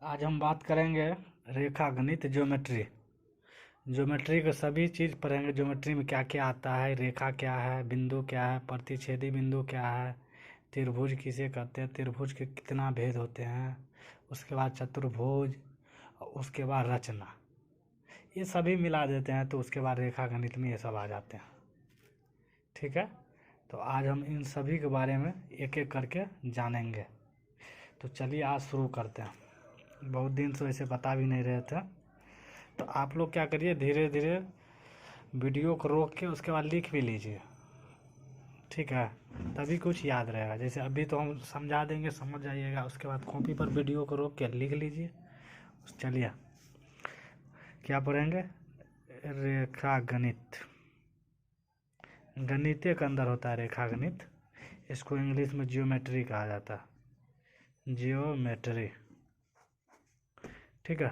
आज हम बात करेंगे रेखा गणित ज्योमेट्री। ज्योमेट्री के सभी चीज़ पढ़ेंगे। ज्योमेट्री में क्या क्या आता है, रेखा क्या है, बिंदु क्या है, प्रतिच्छेदी बिंदु क्या है, त्रिभुज किसे कहते हैं, त्रिभुज के कितना भेद होते हैं, उसके बाद चतुर्भुज, और उसके बाद रचना। ये सभी मिला देते हैं तो उसके बाद रेखा गणित में ये सब आ जाते हैं। ठीक है, तो आज हम इन सभी के बारे में एक एक करके जानेंगे। तो चलिए आज शुरू करते हैं। बहुत दिन से वैसे बता भी नहीं रहे थे, तो आप लोग क्या करिए, धीरे धीरे वीडियो को रोक के उसके बाद लिख भी लीजिए। ठीक है, तभी कुछ याद रहेगा। जैसे अभी तो हम समझा देंगे, समझ जाइएगा, उसके बाद कॉपी पर वीडियो को रोक के लिख लीजिए। चलिए क्या पढ़ेंगे, रेखा गणित। गणित के अंदर होता है रेखा गणित। इसको इंग्लिश में जियोमेट्री कहा जाता है, जियोमेट्री। ठीक है,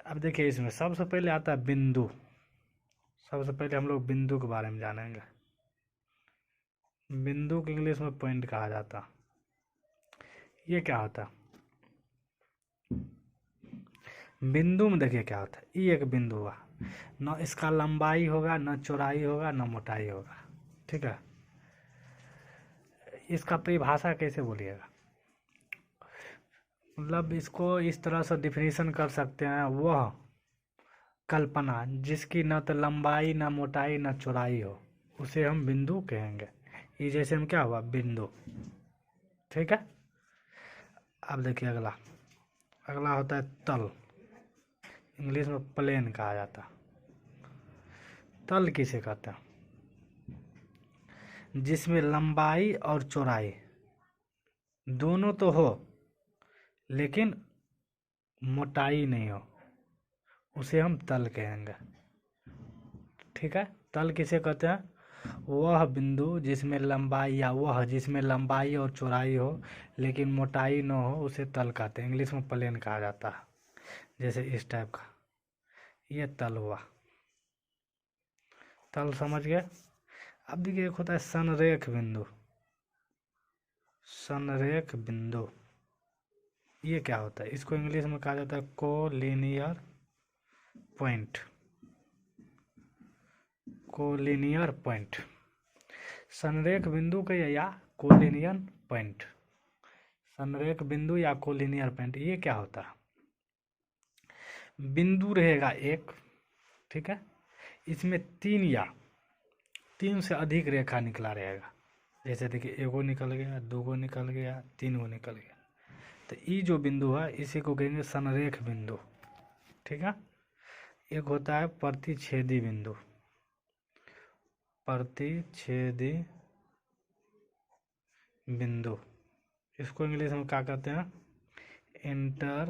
अब देखिए इसमें सबसे पहले आता है बिंदु। सबसे पहले हम लोग बिंदु के बारे में जानेंगे। बिंदु को इंग्लिश में पॉइंट कहा जाता। ये क्या होता, बिंदु में देखिए क्या होता है। ये एक बिंदु हुआ, न इसका लंबाई होगा, न चौड़ाई होगा, न मोटाई होगा। ठीक है, इसका परिभाषा कैसे बोलिएगा, मतलब इसको इस तरह से डिफिनीशन कर सकते हैं। वह कल्पना जिसकी न तो लंबाई, न मोटाई, न चौड़ाई हो, उसे हम बिंदु कहेंगे। ये जैसे हम क्या हुआ, बिंदु। ठीक है, अब देखिए अगला। अगला होता है तल। इंग्लिश में प्लेन कहा जाता। तल किसे कहते हैं, जिसमें लंबाई और चौड़ाई दोनों तो हो लेकिन मोटाई नहीं हो, उसे हम तल कहेंगे। ठीक है, तल किसे कहते हैं, वह बिंदु जिसमें लंबाई, या वह जिसमें लंबाई और चौड़ाई हो लेकिन मोटाई न हो, उसे तल कहते हैं। इंग्लिश में प्लेन कहा जाता है। जैसे इस टाइप का, ये तल हुआ। तल समझ गए। अब देखिए एक होता है संरेख बिंदु। संरेख बिंदु ये क्या होता है, इसको इंग्लिश में कहा जाता है कोलिनियर पॉइंट। कोलिनियर पॉइंट, संरेख बिंदु का या कोलिनियर पॉइंट। संरेख बिंदु या कोलिनियर पॉइंट ये क्या होता है, बिंदु रहेगा एक। ठीक है, इसमें तीन या तीन से अधिक रेखा निकला रहेगा। जैसे देखिए एगो निकल गया, दूगो निकल गया, तीन गो निकल गया। तो ये जो बिंदु है इसी को कहेंगे संरेख बिंदु। ठीक है, एक होता है प्रतिच्छेदी बिंदु। प्रतिच्छेदी बिंदु, इसको इंग्लिश में क्या कहते हैं, इंटरसेक्टिंग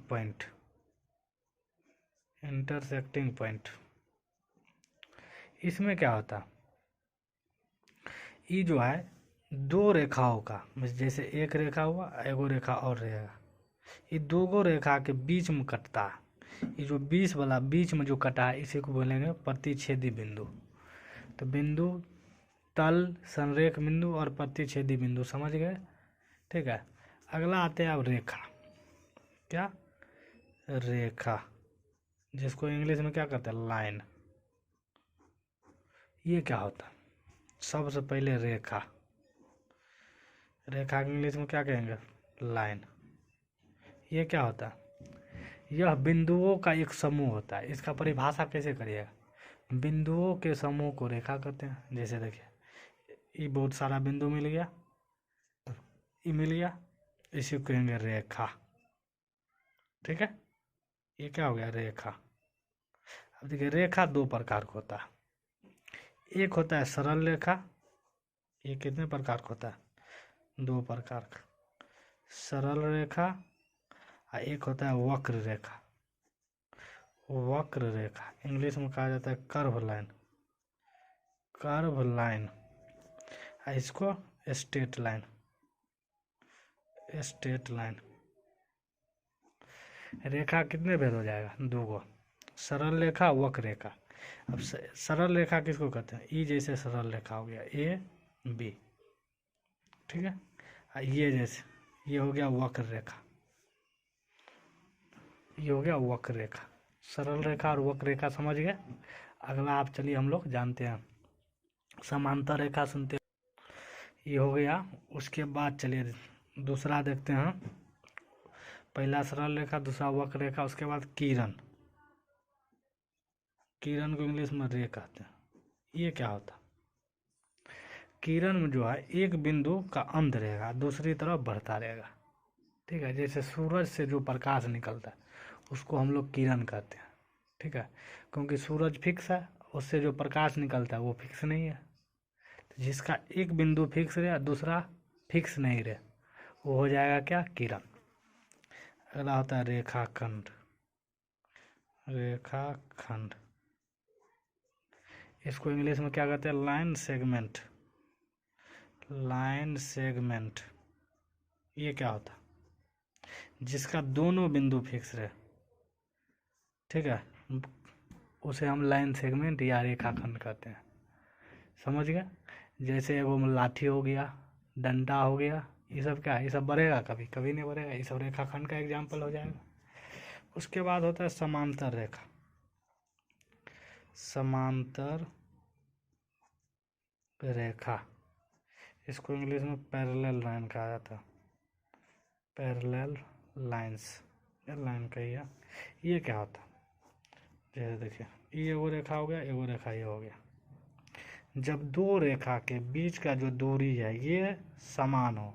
पॉइंट। इंटरसेक्टिंग पॉइंट, इसमें क्या होता, ये जो है दो रेखाओं का, जैसे एक रेखा हुआ, एगो रेखा और रहेगा, ये दो रेखा के बीच में कटता है। ये जो बीच वाला बीच में जो कटा है इसी को बोलेंगे प्रतिच्छेदी बिंदु। तो बिंदु, तल, संरेख बिंदु और प्रतिच्छेदी बिंदु समझ गए। ठीक है, अगला आते हैं अब रेखा। क्या, रेखा, जिसको इंग्लिश में क्या कहते हैं, लाइन। ये क्या होता है, सबसे पहले रेखा। रेखा के इंग्लिश में क्या कहेंगे, लाइन। ये क्या होता है, यह बिंदुओं का एक समूह होता है। इसका परिभाषा कैसे करिएगा, बिंदुओं के समूह को रेखा कहते हैं। जैसे देखिए ये बहुत सारा बिंदु मिल गया, ये मिल गया, इसी को कहेंगे रेखा। ठीक है, ये क्या हो गया, रेखा। अब देखिए रेखा दो प्रकार का होता है। एक होता है सरल रेखा। ये कितने प्रकार का होता है, दो प्रकार का, सरल रेखा, और एक होता है वक्र रेखा। वक्र रेखा इंग्लिश में कहा जाता है कर्व लाइन। कर्व लाइन, इसको स्ट्रेट लाइन। स्ट्रेट लाइन, रेखा कितने भेद हो जाएगा, दो गो, सरल रेखा, वक्र रेखा। अब सरल रेखा किसको कहते हैं, ई जैसे सरल रेखा हो गया, ए बी। ठीक है, ये जैसे ये हो गया वक्र रेखा, ये हो गया वक्र रेखा। सरल रेखा और वक्र रेखा समझ गए। अगला आप चलिए हम लोग जानते हैं समांतर रेखा, सुनते हैं। ये हो गया। उसके बाद चलिए दूसरा देखते हैं। पहला सरल रेखा, दूसरा वक्र रेखा, उसके बाद किरण। किरण को इंग्लिश में रे कहते हैं। ये क्या होता है? किरण में जो है एक बिंदु का अंत रहेगा, दूसरी तरफ बढ़ता रहेगा। ठीक है, जैसे सूरज से जो प्रकाश निकलता है उसको हम लोग किरण कहते हैं। ठीक है, क्योंकि सूरज फिक्स है, उससे जो प्रकाश निकलता है वो फिक्स नहीं है। तो जिसका एक बिंदु फिक्स रहे दूसरा फिक्स नहीं रहे, वो हो जाएगा क्या? किरण। अगला होता है रेखाखंड। रेखाखंड, इसको इंग्लिश में क्या कहते हैं? Line segment. लाइन सेगमेंट, ये क्या होता? जिसका दोनों बिंदु फिक्स रहे, ठीक है, उसे हम लाइन सेगमेंट या रेखाखंड कहते हैं। समझ गए? जैसे वो लाठी हो गया, डंडा हो गया, ये सब क्या है? ये सब बढ़ेगा कभी? कभी नहीं बढ़ेगा। ये सब रेखाखंड का एग्जाम्पल हो जाएगा। उसके बाद होता है समांतर रेखा। समांतर रेखा, इसको इंग्लिश में पैरेलल लाइन कहा जाता है। पैरेलल लाइंस, ये लाइन का ही है। ये क्या होता है? जैसे देखिए, ये वो रेखा हो गया, ये वो रेखा ये हो गया। जब दो रेखा के बीच का जो दूरी है ये समान हो,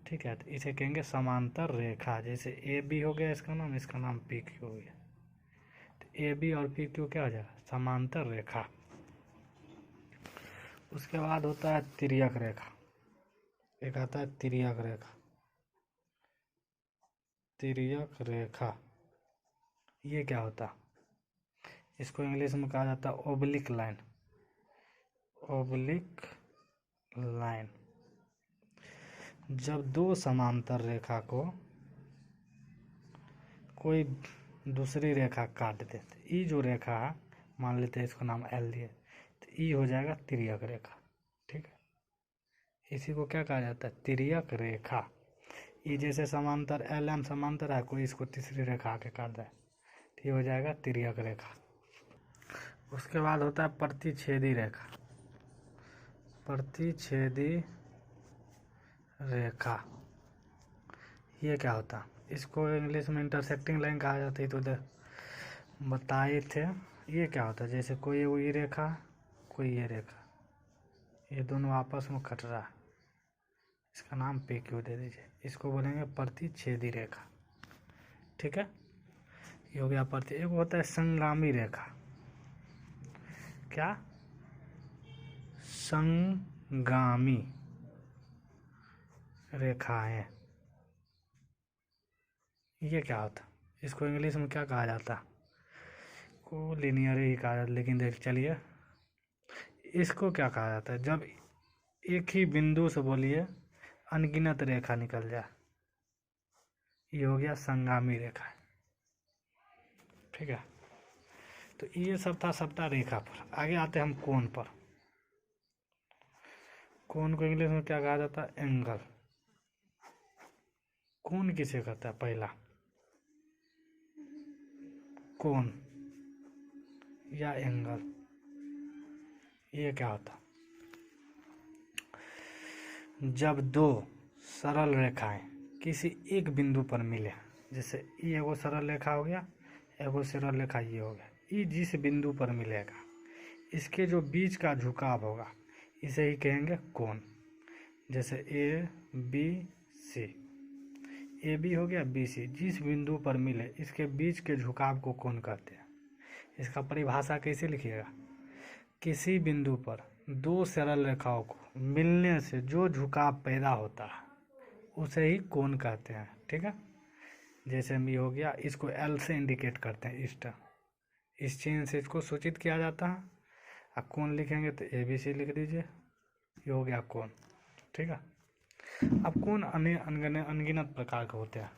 ठीक है, तो इसे कहेंगे समांतर रेखा। जैसे ए बी हो गया इसका नाम पी क्यू हो गया। तो ए बी और पी क्यू क्या हो जाएगा? समांतर रेखा। उसके बाद होता है तिर्यक रेखा। एक आता है तिर्यक रेखा। तिर्यक रेखा, ये क्या होता? इसको इंग्लिश में कहा जाता है ओब्लिक लाइन। ओब्लिक लाइन, जब दो समांतर रेखा को कोई दूसरी रेखा काट दे, तो ये जो रेखा है, मान लेते हैं इसको नाम एल दिए, तो ये हो जाएगा तिर्यक रेखा। ठीक है, इसी को क्या कहा जाता है? तिर्यक रेखा। ये जैसे समांतर एल एम समांतर है, कोई इसको तीसरी रेखा आके काट दे, तो ये हो जाएगा तिर्यक रेखा। उसके बाद होता है प्रतिच्छेदी रेखा। प्रतिच्छेदी रेखा, ये क्या होता? इसको इंग्लिश में इंटरसेक्टिंग लाइन कहा जाता है। तो बताए थे। ये क्या होता है? जैसे कोई ये रेखा, कोई ये रेखा, ये दोनों आपस में कट रहा है, इसका नाम पी क्यू दे दीजिए। इसको बोलेंगे प्रतिच्छेदी रेखा। ठीक है, ये हो गया प्रति। एक होता है संगामी रेखा। क्या? संगामी रेखाएं, ये क्या होता? इसको इंग्लिश में क्या कहा जाता? को लिनियर ही कहा जाता, लेकिन देख चलिए इसको क्या कहा जाता है? जब एक ही बिंदु से बोलिए अनगिनत रेखा निकल जाए, ये हो गया संगामी रेखा। ठीक है, तो ये सब था सबटा रेखा पर। आगे आते हैं हम कोण पर। कोण को इंग्लिश में क्या कहा जाता है? एंगल। कोण किसे कहता है? पहला कोण या एंगल, ये क्या होता? जब दो सरल रेखाएं किसी एक बिंदु पर मिले, जैसे ये एगो सरल रेखा हो गया, एगो सरल रेखा ये हो गया, ये जिस बिंदु पर मिलेगा इसके जो बीच का झुकाव होगा इसे ही कहेंगे कोण। जैसे A B C, A B हो गया, बी सी, जिस बिंदु पर मिले इसके बीच के झुकाव को कोण कहते हैं। इसका परिभाषा कैसे लिखिएगा? किसी बिंदु पर दो सरल रेखाओं को मिलने से जो झुकाव पैदा होता है उसे ही कोण कहते हैं। ठीक है, जैसे ये हो गया, इसको एल से इंडिकेट करते हैं, इस चिन्ह से इसको सूचित किया जाता है। अब कोण लिखेंगे तो ए बी सी लिख दीजिए, ये हो गया कोण। ठीक है, अब कोण अनगिनत प्रकार के होते हैं।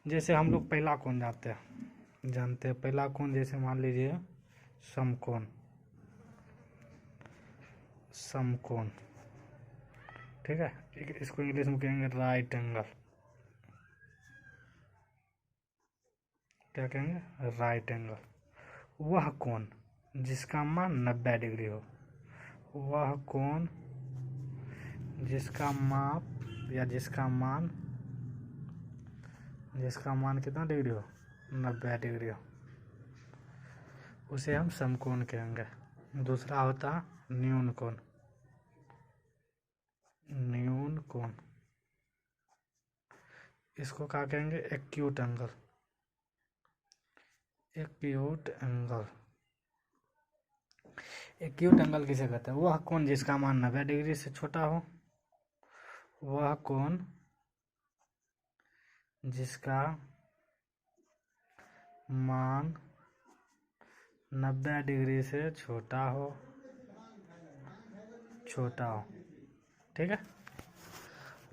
जैसे हम लोग पहला कोण जानते हैं। पहला कोण जैसे मान लीजिए समकोण। समकोण, ठीक है, इसको इंग्लिश में कहेंगे राइट एंगल। क्या कहेंगे? Right angle. वह कोण जिसका मान 90 डिग्री हो। वह कोण जिसका माप या जिसका मान कितना डिग्री हो? 90 डिग्री हो, उसे हम समकोण कहेंगे। दूसरा होता न्यून कोण। न्यून कोण, इसको क्या कहेंगे? Acute angle. Acute angle. Acute angle किसे कहते हैं? वह कोण जिसका मान 90 डिग्री से छोटा हो। वह कोण जिसका मान 90 डिग्री से छोटा हो। ठीक है,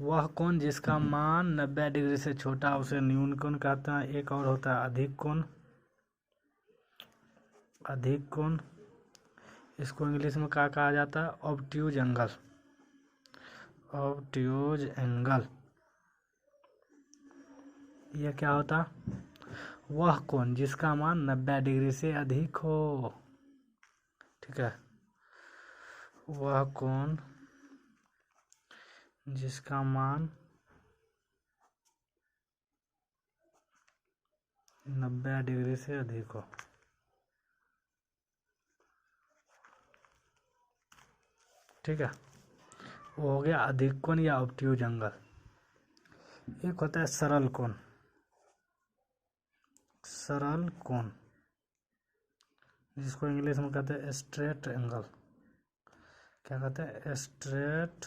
वह कोण जिसका मान 90 डिग्री से छोटा उसे न्यून कोण कहते हैं। एक और होता है अधिक कोण। अधिक कोण, इसको इंग्लिश में क्या कहा जाता है? Obtuse angle. ऑब्ट्यूज एंगल, यह क्या होता? वह कोण जिसका मान 90 डिग्री से अधिक हो। ठीक है, वह कोण जिसका मान 90 डिग्री से अधिक हो। ठीक है, वो हो गया अधिक कोण या ऑब्ट्यूज एंगल। एक होता है सरल कोण। सरल कोण, जिसको इंग्लिश में कहते हैं स्ट्रेट एंगल। क्या कहते हैं? Straight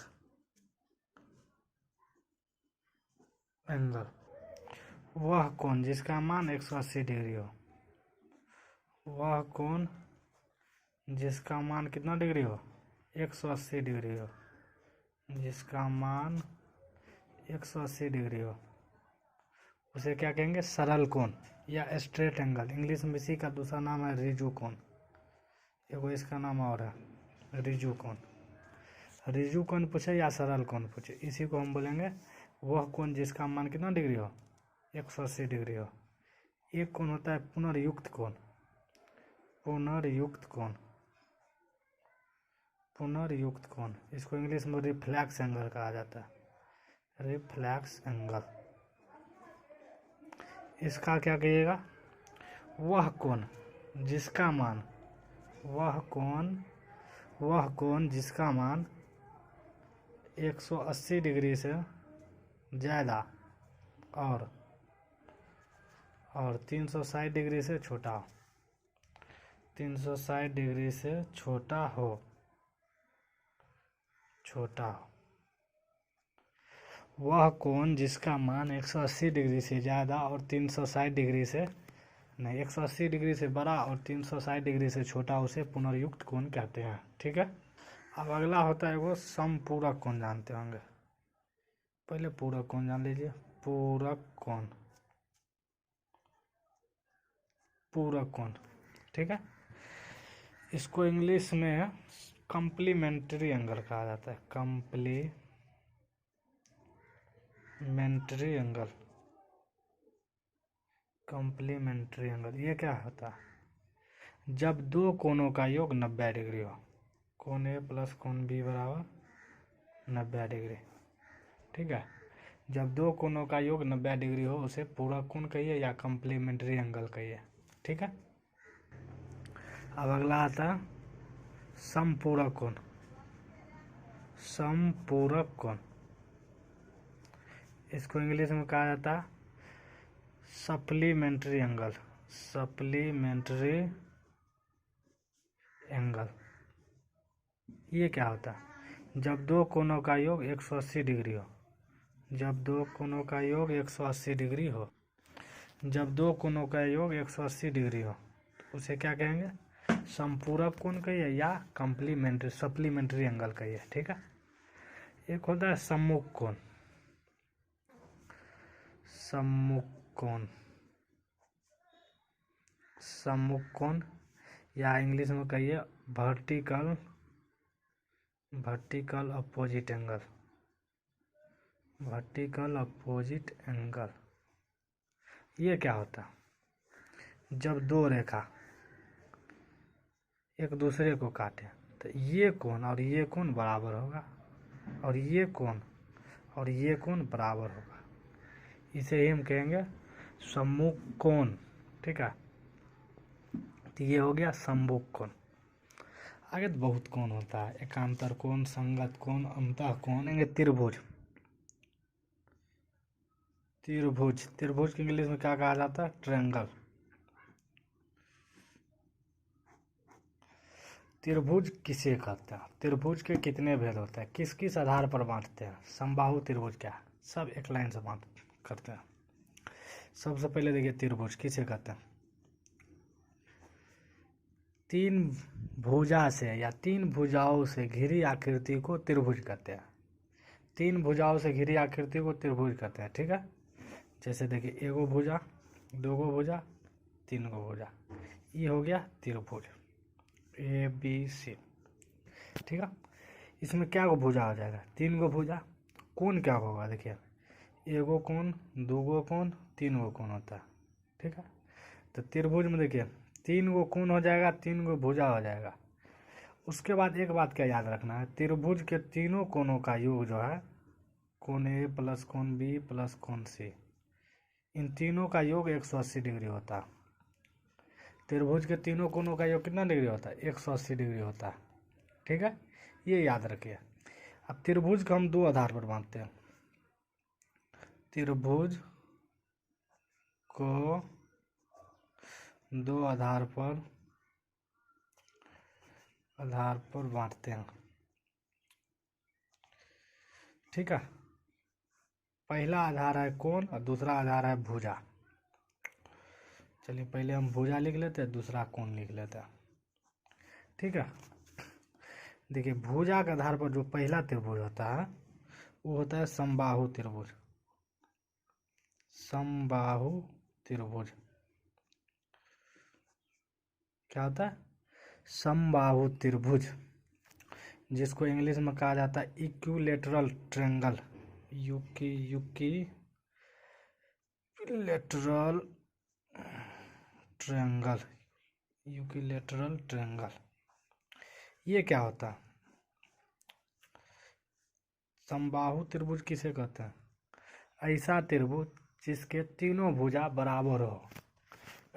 angle. वह कोण जिसका मान 180 डिग्री हो। वह कोण जिसका मान कितना डिग्री हो? 180 डिग्री हो। जिसका मान 180 डिग्री हो, उसे क्या कहेंगे? सरल कोण या स्ट्रेट एंगल। इंग्लिश में इसी का दूसरा नाम है रिजु कोण। एगो इसका नाम और है रिजु कोण। रिजु कोण पूछे या सरल कोण पूछे, इसी को हम बोलेंगे वह कोण जिसका मान कितना डिग्री हो? 180 डिग्री हो। एक कोण होता है पुनर्युक्त कोण। पुनर्युक्त कोण। पुनर्युक्त कोण, इसको इंग्लिश में रिफ्लेक्स एंगल कहा जाता है। Reflex angle. इसका क्या कहिएगा? वह कोण जिसका मान वह कोण जिसका मान 180 डिग्री से ज़्यादा और 360 डिग्री से छोटा हो। 360 डिग्री से छोटा हो। वह कोण जिसका मान 180 डिग्री से ज़्यादा और 360 डिग्री से 180 डिग्री से बड़ा और 360 डिग्री से छोटा, उसे पुनर्युक्त कोण कहते हैं। ठीक है, अब अगला होता है वो समपूरक कोण। जानते होंगे, पहले पूरक कोण जान लीजिए। पूरक कोण। पूरक कोण, ठीक है, इसको इंग्लिश में कम्प्लीमेंट्री एंगल कहा जाता है। Complementary angle. कम्प्लीमेंट्री एंगल, ये क्या होता है? जब दो कोणों का योग 90 डिग्री हो। कोण ए प्लस कोण बी बराबर 90 डिग्री। ठीक है, जब दो कोणों का योग 90 डिग्री हो उसे पूरक कोण कहिए या कम्प्लीमेंट्री एंगल कहिए। ठीक है, अब अगला आता है समपूरक कोण। समपूरक कोण, इसको इंग्लिश में कहा जाता है सप्लीमेंट्री एंगल। सप्लीमेंट्री एंगल, ये क्या होता है? जब दो कोणों का योग 180 डिग्री हो। जब दो कोणों का योग 180 डिग्री हो। जब दो कोणों का योग 180 डिग्री हो, तो उसे क्या कहेंगे? समपूरक कोण कहिए या सप्लीमेंट्री एंगल कहिए। ठीक है, एक होता है सम्मुख कोण। सम्मुख कोण। सम्मुख कोण या इंग्लिश में कहिए vertical opposite angle. Vertical opposite angle, ये क्या होता है? जब दो रेखा एक दूसरे को काटे तो ये कोण और ये कोण बराबर होगा, और ये कोण और ये कोण बराबर होगा। इसे ही हम कहेंगे सम्मुख कोण। ठीक है, तो ये हो गया सम्मुख कोण। आगे तो बहुत कोण होता है, एकांतर कोण, संगत कोण, अंतः कोण, त्रिभुज। त्रिभुज, त्रिभुज के इंग्लिश में क्या कहा जाता है? ट्रायंगल। त्रिभुज किसे कहते हैं? त्रिभुज के कितने भेद होते हैं? किस किस आधार पर बांटते हैं? समबाहु त्रिभुज क्या है? सब एक लाइन से बांट करते हैं। सबसे पहले देखिए त्रिभुज किसे कहते हैं? तीन भुजा से या तीन भुजाओं से घिरी आकृति को त्रिभुज कहते हैं। तीन भुजाओं से घिरी आकृति को त्रिभुज कहते हैं। ठीक है, जैसे देखिए एगो भुजा, दोगो भुजा, तीन गो भुजा, ये हो गया त्रिभुज ABC। ठीक है, इसमें क्या गो भुजा हो जाएगा? तीन गो भुजा। कोण क्या होगा? देखिए एगो कोण, दूगो कोण, तीन गो कोण होता है। ठीक है, तो त्रिभुज में देखिए तीन गो कोण हो जाएगा, तीन गो भुजा हो जाएगा। उसके बाद एक बात क्या याद रखना है, त्रिभुज के तीनों कोणों का योग जो है, कोण A प्लस कोण B प्लस कोण C, इन तीनों का योग 180 डिग्री होता है। त्रिभुज के तीनों कोणों का योग कितना डिग्री होता है? 180 डिग्री होता है। ठीक है, ये याद रखिए। अब त्रिभुज को हम दो आधार पर बांटते हैं। त्रिभुज को दो आधार पर बांटते हैं। ठीक है, पहला आधार है कोण और दूसरा आधार है भुजा। चलिए पहले हम भुजा लिख लेते हैं, दूसरा कोण लिख लेते हैं। ठीक है, देखिए भुजा के आधार पर जो पहला त्रिभुज होता है वो होता है समबाहु त्रिभुज। समबाहु त्रिभुज क्या होता है? समबाहु त्रिभुज, जिसको इंग्लिश में कहा जाता है equilateral triangle. Equilateral triangle, equilateral triangle, ये क्या होता है? समबाहु त्रिभुज किसे कहते हैं? ऐसा त्रिभुज जिसके तीनों भुजा बराबर हो।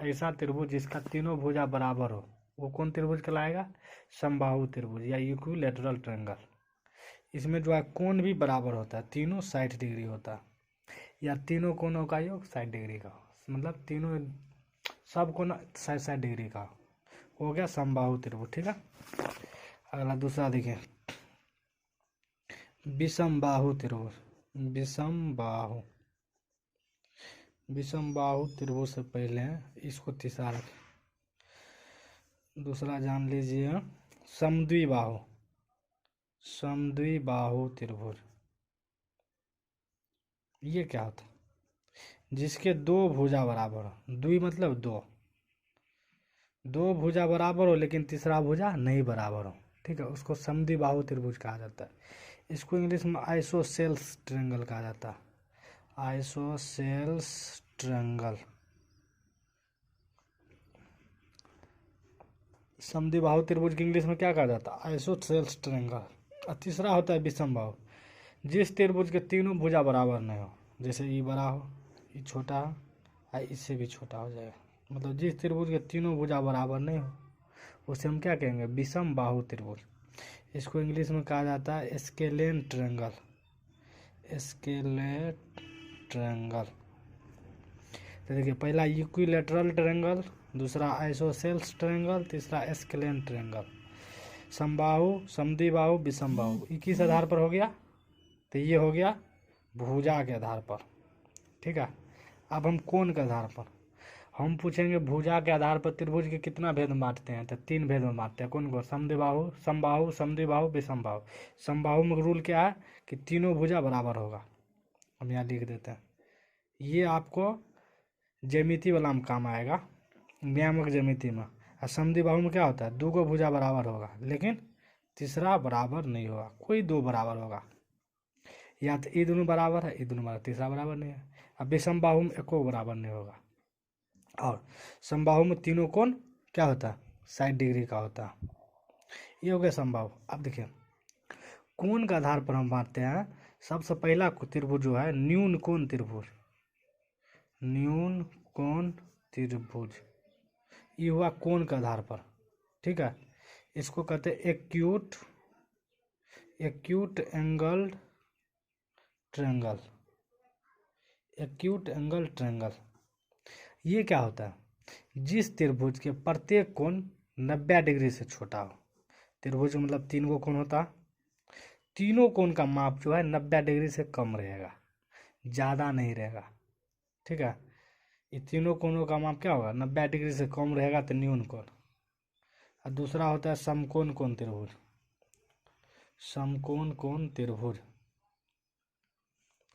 ऐसा त्रिभुज जिसका तीनों भुजा बराबर हो, वो कौन त्रिभुज कहलाएगा? समबाहु त्रिभुज या इक्विलेटरल ट्रायंगल। इसमें जो है कोण भी बराबर होता है, तीनों 60 डिग्री होता है, या तीनों कोणों का योग 60 डिग्री का, मतलब तीनों सब कोण 60 डिग्री का हो गया समबाहु त्रिभुज। ठीक है, अगला दूसरा देखिए विषमबाहु त्रिभुज। विषमबाहु त्रिभुज से पहले इसको तीसरा रखें। दूसरा जान लीजिए समद्विबाहु त्रिभुज। ये क्या होता है? जिसके दो भुजा बराबर हो, द्वि मतलब दो भुजा बराबर हो लेकिन तीसरा भुजा नहीं बराबर हो। ठीक है, उसको समद्विबाहु त्रिभुज कहा जाता है। इसको इंग्लिश में आइसोसेल्स ट्रायंगल कहा जाता है। आइसोसेल्स ट्रायंगल, समद्विबाहु त्रिभुज की इंग्लिश में क्या कहा जाता है? Isosceles triangle. और तीसरा होता है विषमबाहु, जिस त्रिभुज के तीनों भुजा बराबर नहीं हो, जैसे ये बड़ा हो, ये छोटा हो, और इससे भी छोटा हो जाएगा, मतलब जिस त्रिभुज के तीनों भुजा बराबर नहीं हो उसे हम क्या कहेंगे? विषमबाहु त्रिभुज। इसको इंग्लिश में कहा जाता है स्केलेन ट्रायंगल। Scalene triangle. तो देखिए पहला इक्विलेटरल ट्रायंगल, दूसरा आइसोसेल्स ट्रायंगल, तीसरा स्केलेन ट्रायंगल। समबाहु, समद्विबाहु, विषमबाहु, ये किस आधार पर हो गया? तो ये हो गया भुजा के आधार पर। ठीक है, अब हम कोण के आधार पर हम पूछेंगे भुजा के आधार पर त्रिभुज के कितना भेद में बांटते हैं? तो तीन भेद में बांटते हैं। कौन को? समद्विबाहु, समबाहु, समद्विबाहु, विषमबाहु। समबाहु में रूल क्या है कि तीनों भुजा बराबर होगा, हम यहाँ लिख देते हैं। ये आपको ज्यामिति वाला में काम आएगा, नियामक ज्यामिति में। और समद्विबाहु में क्या होता है? दो गो भुजा बराबर होगा लेकिन तीसरा बराबर नहीं होगा, कोई दो बराबर होगा। या तो ये दोनों बराबर है, ये दोनों बराबर, तीसरा बराबर नहीं है। अब विषमबाहु में एको बराबर नहीं होगा। और समबाहु में तीनों कोण क्या होता है, 60 डिग्री का होता है। ये हो गया समबाहु। अब देखिए कोण के आधार पर हम बांटते हैं। सबसे पहला त्रिभुज जो है न्यून कोण त्रिभुज, न्यून कोण त्रिभुज, ये हुआ कोण के आधार पर, ठीक है। इसको कहते हैं acute, acute angle triangle, acute angle triangle. ये क्या होता है, जिस त्रिभुज के प्रत्येक कोण 90 डिग्री से छोटा हो। त्रिभुज मतलब 3 गो कोण होता है, तीनों कोण का माप जो है 90 डिग्री से कम रहेगा, ज़्यादा नहीं रहेगा, ठीक है। ये तीनों कोणों का माप क्या होगा, 90 डिग्री से कम रहेगा तो न्यून कोण। और दूसरा होता है समकोण कोण त्रिभुज, समकोण कोण त्रिभुज।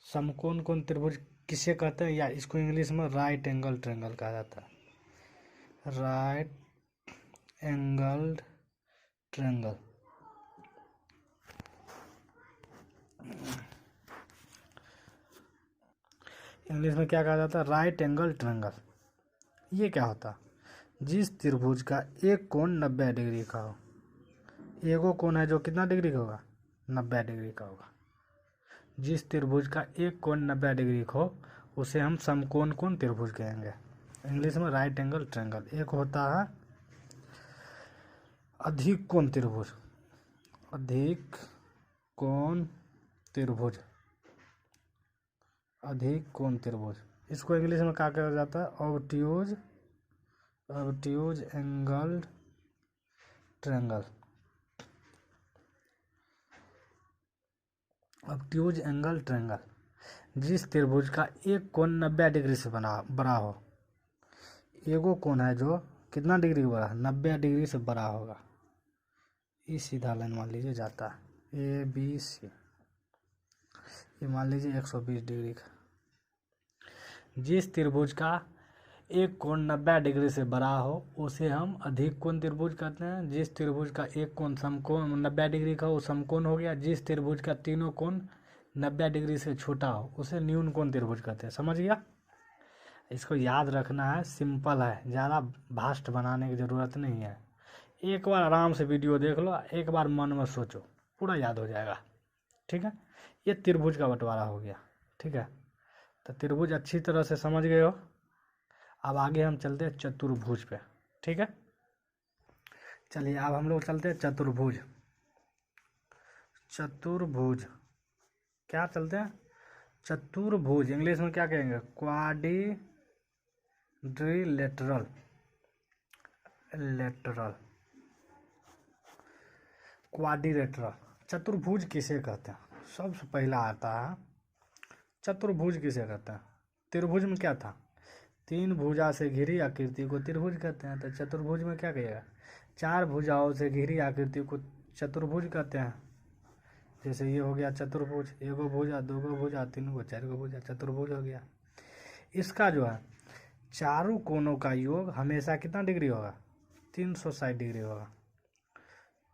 समकोण कोण त्रिभुज किसे कहते हैं, या इसको इंग्लिश में राइट एंगल ट्रायंगल कहा जाता है, राइट एंगल ट्रायंगल। इंग्लिश में क्या कहा जाता है, राइट एंगल ट्रायंगल। ये क्या होता है, जिस त्रिभुज का एक कोण 90 डिग्री का हो। एगो कोण है जो कितना डिग्री का होगा, 90 डिग्री का होगा। जिस त्रिभुज का एक कोण 90 डिग्री का हो उसे हम समकोण कोण त्रिभुज कहेंगे, इंग्लिश में राइट एंगल ट्रायंगल। एक होता है अधिक कोण त्रिभुज, अधिक कोण त्रिभुज, अधिक कोण त्रिभुज। इसको इंग्लिश में क्या कहा जाता है, obtuse, obtuse angle triangle, obtuse angle triangle. जिस त्रिभुज का एक कोण 90 डिग्री से बड़ा हो। एगो कोण है जो कितना डिग्री बड़ा, 90 डिग्री से बड़ा होगा। इस सीधा लाइन मान लीजिए जाता है ए बी सी, ये मान लीजिए 120 डिग्री का। जिस त्रिभुज का एक कोण 90 डिग्री से बड़ा हो उसे हम अधिक कोण त्रिभुज कहते हैं। जिस त्रिभुज का एक कोण समकोण 90 डिग्री का वो समकोण हो गया। जिस त्रिभुज का तीनों कोण 90 डिग्री से छोटा हो उसे न्यून कोण त्रिभुज कहते हैं। समझ गया, इसको याद रखना है, सिंपल है, ज़्यादा भास्ट बनाने की ज़रूरत नहीं है। एक बार आराम से वीडियो देख लो, एक बार मन में सोचो, पूरा याद हो जाएगा, ठीक है। ये त्रिभुज का बंटवारा हो गया, ठीक है। तो त्रिभुज अच्छी तरह से समझ गए हो। अब आगे हम चलते हैं चतुर्भुज पे, ठीक है। चलिए अब हम लोग चलते हैं चतुर्भुज। चतुर्भुज क्या चलते हैं, चतुर्भुज इंग्लिश में क्या कहेंगे, क्वाड्रिलेटरल, लेटरल, क्वाड्रिलेटरल। चतुर्भुज किसे कहते हैं, सबसे पहला आता है चतुर्भुज किसे कहते हैं। त्रिभुज में क्या था, 3 भुजा से घिरी आकृति को त्रिभुज कहते हैं। तो चतुर्भुज में क्या कहिएगा, 4 भुजाओं से घिरी आकृति को चतुर्भुज कहते हैं। जैसे ये हो गया चतुर्भुज, एगो भुजा, दोगो भुजा, 3 गो, 4 गो भुजा, चतुर्भुज हो गया। इसका जो है चारों कोनों का योग हमेशा कितना डिग्री होगा, 360 डिग्री होगा।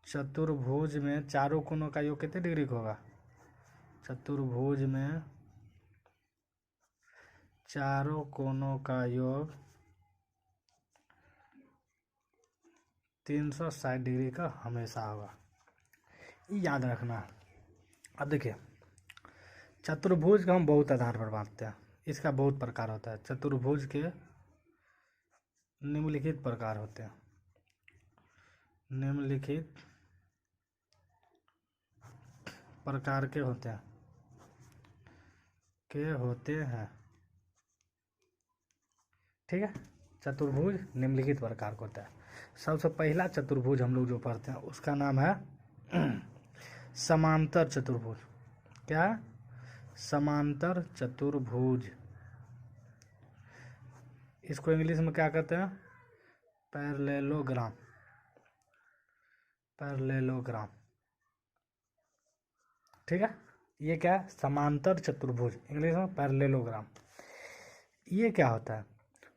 चतुर्भुज में चारों कोनों का योग कितने डिग्री का होगा, चतुर्भुज में चारों कोनों का योग 360 डिग्री का हमेशा होगा, ये याद रखना। अब देखिए चतुर्भुज का हम बहुत आधार पर बांटते हैं, इसका बहुत प्रकार होता है। चतुर्भुज के निम्नलिखित प्रकार होते हैं, निम्नलिखित प्रकार के होते हैं, ठीक है। चतुर्भुज निम्नलिखित प्रकार का होता है। सबसे पहला चतुर्भुज हम लोग जो पढ़ते हैं उसका नाम है समांतर चतुर्भुज। क्या, समांतर चतुर्भुज। इसको इंग्लिश में क्या कहते हैं, पैरेललोग्राम, पैरेललोग्राम, ठीक है। ये क्या है, समांतर चतुर्भुज, इंग्लिश में पैरेललोग्राम। ये क्या होता है,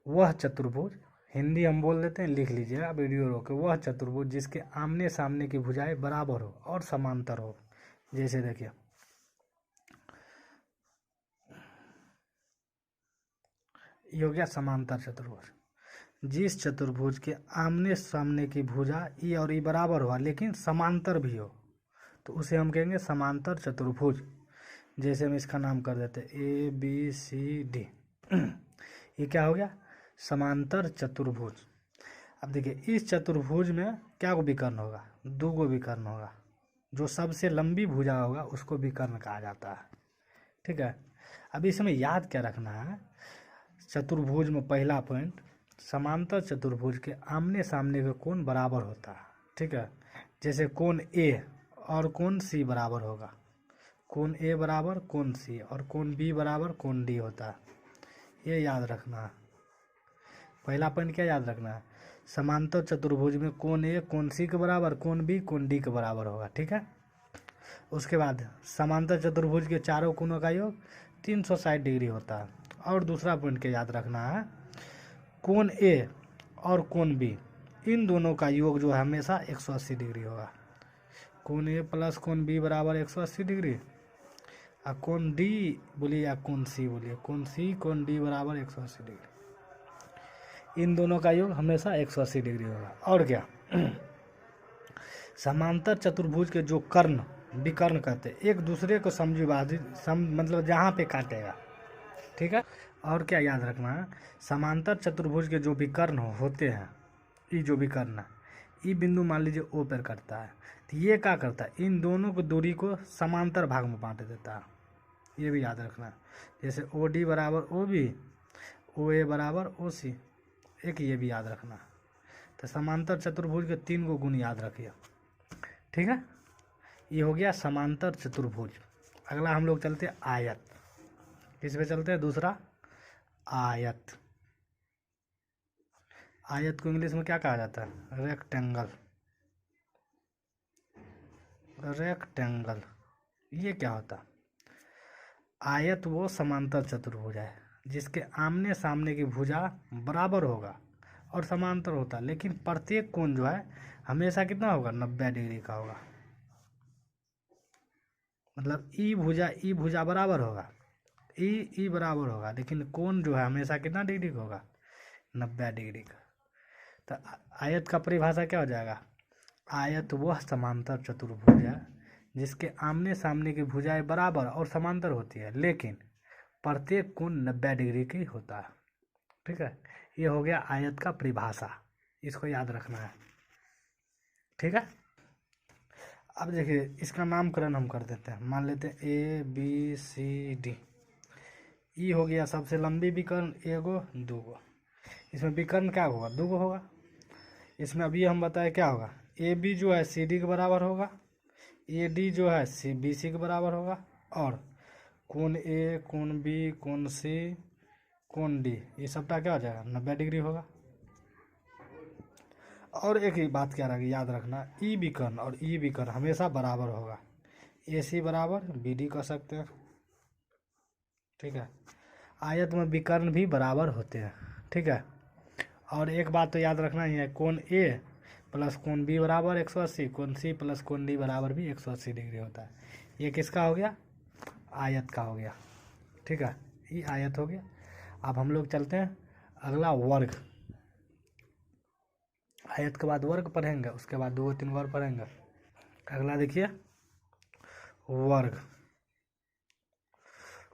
वह चतुर्भुज, हिंदी हम बोल देते हैं, लिख लीजिएगा वीडियो रोक के, वह चतुर्भुज जिसके आमने सामने की भुजाएं बराबर हो और समांतर हो। जैसे देखिए ये हो गया समांतर चतुर्भुज। जिस चतुर्भुज के आमने सामने की भुजा ई और ई बराबर हुआ लेकिन समांतर भी हो तो उसे हम कहेंगे समांतर चतुर्भुज। जैसे हम इसका नाम कर देते ABCD। ये क्या हो गया? समांतर चतुर्भुज। अब देखिए इस चतुर्भुज में क्या को विकर्ण होगा? दो गो विकर्ण होगा। जो सबसे लंबी भुजा होगा उसको विकर्ण कहा जाता है। ठीक है, अब इसमें याद क्या रखना है? चतुर्भुज में पहला पॉइंट, समांतर चतुर्भुज के आमने सामने का कोण बराबर होता है। ठीक है, जैसे कोण A और कोण C बराबर होगा। कोण A बराबर कोण C और कोण B बराबर कोण D होता है। ये याद रखना है। पहला पॉइंट क्या याद रखना है? समांतर चतुर्भुज में कोण A कोण C के बराबर, कोण B कोण D के बराबर होगा। ठीक है, उसके बाद समांतर चतुर्भुज के चारों कोणों का योग 360 डिग्री होता है। और दूसरा पॉइंट क्या याद रखना है? कोण A और कोण B इन दोनों का योग जो है हमेशा 180 डिग्री होगा। कोण A प्लस कोण B बराबर 180 डिग्री और कोण D बोलिए या कोण C बोलिए, कोण C कोण D बराबर 180 डिग्री। इन दोनों का योग हमेशा 180 डिग्री होगा। और क्या? समांतर चतुर्भुज के जो कर्ण विकर्ण कहते हैं, एक दूसरे को समविभाजित मतलब जहाँ पे काटेगा। ठीक है, और क्या याद रखना है? समांतर चतुर्भुज के जो विकर्ण होते हैं, ये जो विकर्ण है, ये बिंदु मान लीजिए O पर कटता है तो ये क्या करता है? इन दोनों को दूरी को समांतर भाग में बांट देता है। ये भी याद रखना है। जैसे OD बराबर OB, OA बराबर OC। एक ये भी याद रखना। तो समांतर चतुर्भुज के 3 गो गुण याद रखिए। ठीक है, ये हो गया समांतर चतुर्भुज। अगला हम लोग चलते हैं आयत। किस पे चलते हैं? दूसरा आयत। आयत को इंग्लिश में क्या कहा जाता है? रेक्टेंगल। रेक्टेंगल ये क्या होता है? आयत वो समांतर चतुर्भुज है जिसके आमने सामने की भुजा बराबर होगा और समांतर होता है, लेकिन प्रत्येक कोण जो है हमेशा कितना होगा? 90 डिग्री का होगा। मतलब ई भुजा बराबर होगा, ई बराबर होगा, लेकिन कोण जो है हमेशा कितना डिग्री का होगा? 90 डिग्री का। तो आयत का परिभाषा क्या हो जाएगा? आयत वह समांतर चतुर्भुज है जिसके आमने सामने की भुजाएं बराबर और समांतर होती है, लेकिन प्रत्येक कोण 90 डिग्री की होता है। ठीक है, ये हो गया आयत का परिभाषा। इसको याद रखना है। ठीक है, अब देखिए इसका नामकरण हम कर देते हैं। मान लेते हैं ABCD। ई हो गया सबसे लंबी विकर्ण, एगो दूगो। इसमें विकर्ण क्या होगा? दूगो होगा। इसमें अभी हम बताए क्या होगा? AB जो है CD के बराबर होगा, AD जो है BC के बराबर होगा, और कोण A कोण B कोण C कोण D ये सबका क्या हो जाएगा? 90 डिग्री होगा। और एक ही बात क्या रहेगी याद रखना, ई विकर्ण और ई विकर्ण हमेशा बराबर होगा। AC बराबर BD कर सकते हैं। ठीक है, आयत में विकर्ण भी बराबर होते हैं। ठीक है, और एक बात तो याद रखना ही है, कोण A प्लस कोण B बराबर 180, कोण C प्लस कोण D बराबर भी 180 डिग्री होता है। ये किसका हो गया? आयत का हो गया। ठीक है, ये आयत हो गया। अब हम लोग चलते हैं अगला वर्ग। आयत के बाद वर्ग पढ़ेंगे, उसके बाद 2-3 वर्ग पढ़ेंगे। अगला देखिए वर्ग।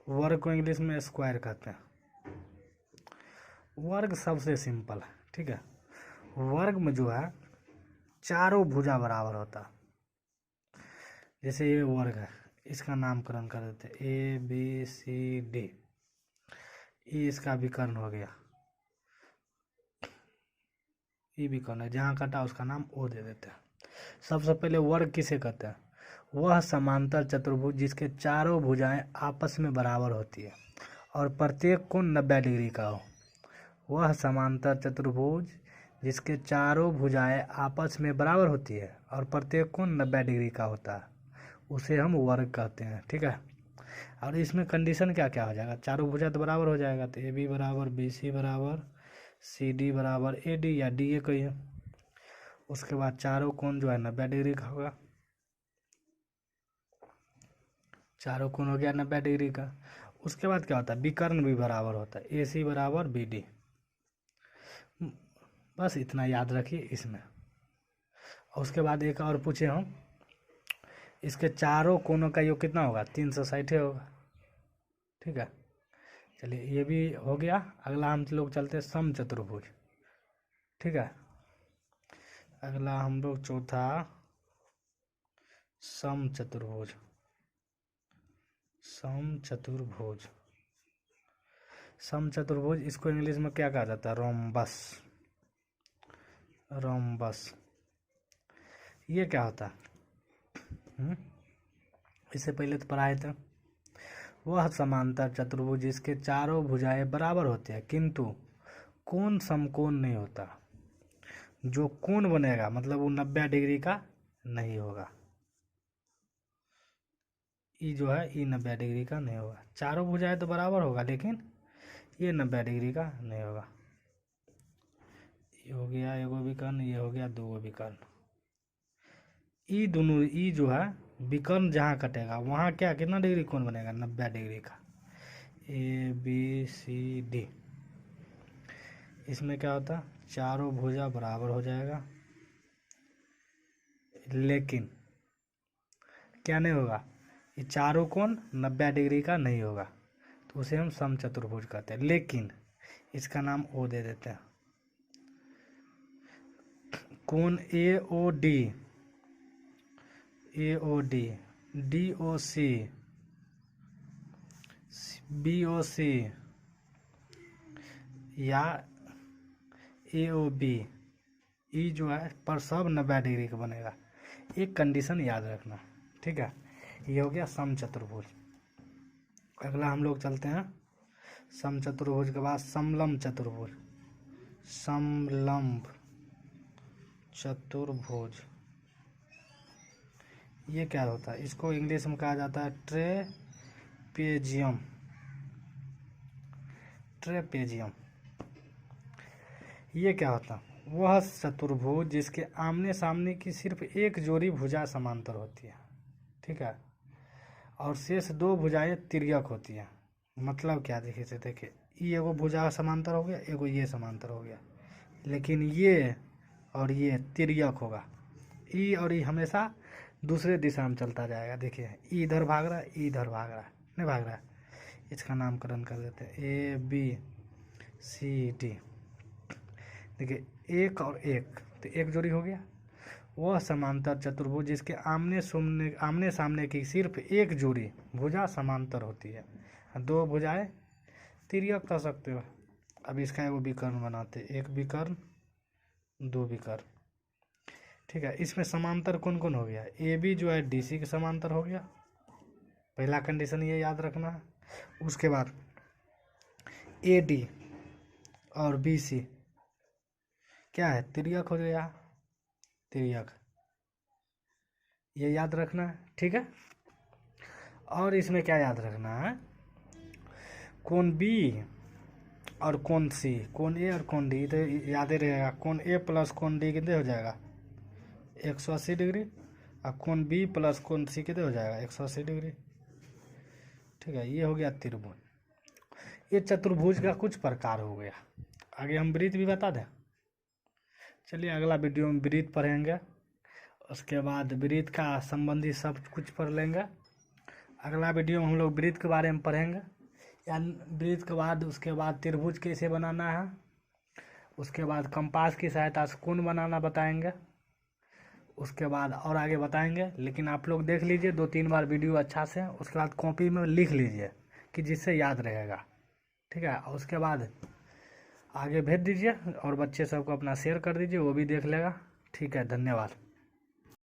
वर्ग को इंग्लिश में स्क्वायर कहते हैं। वर्ग सबसे सिंपल है। ठीक है, वर्ग में जो है चारों भुजा बराबर होता है। जैसे ये वर्ग है, इसका नामकरण कर देते ABCD। ये इसका विकर्ण हो गया, ये विकर्ण है, जहाँ कटा उसका नाम O दे देते हैं। सबसे पहले वर्ग किसे कहते हैं? वह समांतर चतुर्भुज जिसके चारों भुजाएं आपस में बराबर होती है और प्रत्येक कोण 90 डिग्री का हो। वह समांतर चतुर्भुज जिसके चारों भुजाएं आपस में बराबर होती है और प्रत्येक कोण 90 डिग्री का होता है, उसे हम वर्ग कहते हैं। ठीक है, और इसमें कंडीशन क्या क्या हो जाएगा? चारों भुजा तो बराबर हो जाएगा, तो AB बराबर BC बराबर CD बराबर AD या DA कहिए। उसके बाद चारों कोण जो है 90 डिग्री का होगा। चारों कोण हो गया 90 डिग्री का। उसके बाद क्या होता है, विकर्ण भी बराबर होता है, ए सी बराबर बी डी। बस इतना याद रखिए इसमें। और उसके बाद एक और पूछे हम, इसके चारों कोनों का योग कितना होगा, 360 होगा। ठीक है, चलिए ये भी हो गया। अगला हम लोग चलते हैं समचतुर्भुज। ठीक है, अगला हम लोग चौथा समचतुर्भुज। समचतुर्भुज, समचतुर्भुज इसको इंग्लिश में क्या कहा जाता है, रोम्बस। रोम्बस ये क्या होता है? इससे पहले तो पढ़ाए थे। वह समांतर चतुर्भुज जिसके चारों भुजाएं बराबर होती है किंतु कोण समकोण नहीं होता। जो कोण बनेगा मतलब वो 90 डिग्री का नहीं होगा। ई जो है ई 90 डिग्री का नहीं होगा। चारों भुजाएं तो बराबर होगा लेकिन ये 90 डिग्री का नहीं होगा। ये हो गया एगो विकर्ण, ये हो गया दो विकर्ण। ई दोनों, ई जो है विकर्ण जहाँ कटेगा वहाँ क्या कितना डिग्री कोण बनेगा, 90 डिग्री का। ए बी सी डी, इसमें क्या होता, चारों भुजा बराबर हो जाएगा लेकिन क्या नहीं होगा, ये चारों कोण 90 डिग्री का नहीं होगा, तो उसे हम समचतुर्भुज कहते हैं। लेकिन इसका नाम ओ दे देते हैं। कोण ए ओ डी, ए ओ डी, डी ओ सी, बी ओ सी या ए ओ बी, ई जो है पर सब 90 डिग्री का बनेगा। एक कंडीशन याद रखना, ठीक है। ये हो गया समचतुर्भुज। अगला हम लोग चलते हैं समचतुर्भुज के बाद समलंब चतुर्भुज। समलंब चतुर्भुज ये क्या होता है, इसको इंग्लिश में कहा जाता है ट्रेपेजियम। ट्रेपेजियम ये क्या होता है, वह चतुर्भुज जिसके आमने सामने की सिर्फ एक जोड़ी भुजा समांतर होती है, ठीक है, और शेष दो भुजाएं तिर्यक होती हैं। मतलब क्या, देखिए ये एगो भुजा समांतर हो गया, एगो ये समांतर हो गया, लेकिन ये और ये तिर्यक होगा। ई और ई हमेशा दूसरे दिशा में चलता जाएगा। देखिए ई इधर भाग रहा है, ई इधर भाग रहा है, नहीं भाग रहा है। इसका नामकरण कर देते हैं ए बी सी डी। देखिए एक और एक, तो एक जोड़ी हो गया। वह समांतर चतुर्भुज जिसके आमने सामने की सिर्फ एक जोड़ी भुजा समांतर होती है, दो भुजाएं तिर्यक कह सकते हो। अब इसका एगो विकर्ण बनाते, एक विकर्ण दो विकर्ण, ठीक है। इसमें समांतर कौन कौन हो गया, ए बी जो है डी सी के समांतर हो गया, पहला कंडीशन ये याद रखना है। उसके बाद ए डी और बी सी क्या है, तिर्यक हो गया, तिर्यक, ये याद रखना है, ठीक है। और इसमें क्या याद रखना है, कोण बी और कोण सी, कोण ए और कोण डी, तो याद ही रहेगा। कोण ए प्लस कोण डी कितने हो जाएगा, 180 डिग्री, और कोण बी प्लस कोण सी कितने हो जाएगा, 180 डिग्री, ठीक है। ये हो गया त्रिभुज। ये चतुर्भुज का कुछ प्रकार हो गया। आगे हम वृत्त भी बता दें। चलिए अगला वीडियो में वृत्त पढ़ेंगे, उसके बाद वृत्त का संबंधी सब कुछ पढ़ लेंगे। अगला वीडियो में हम लोग वृत्त के बारे में पढ़ेंगे, या वृत्त के बाद उसके बाद त्रिभुज कैसे बनाना है, उसके बाद कंपास की सहायता से कोण बनाना बताएंगे, उसके बाद और आगे बताएंगे। लेकिन आप लोग देख लीजिए 2-3 बार वीडियो अच्छा से, उसके बाद कॉपी में लिख लीजिए कि जिससे याद रहेगा, ठीक है। और उसके बाद आगे भेज दीजिए और बच्चे सबको अपना शेयर कर दीजिए, वो भी देख लेगा, ठीक है। धन्यवाद।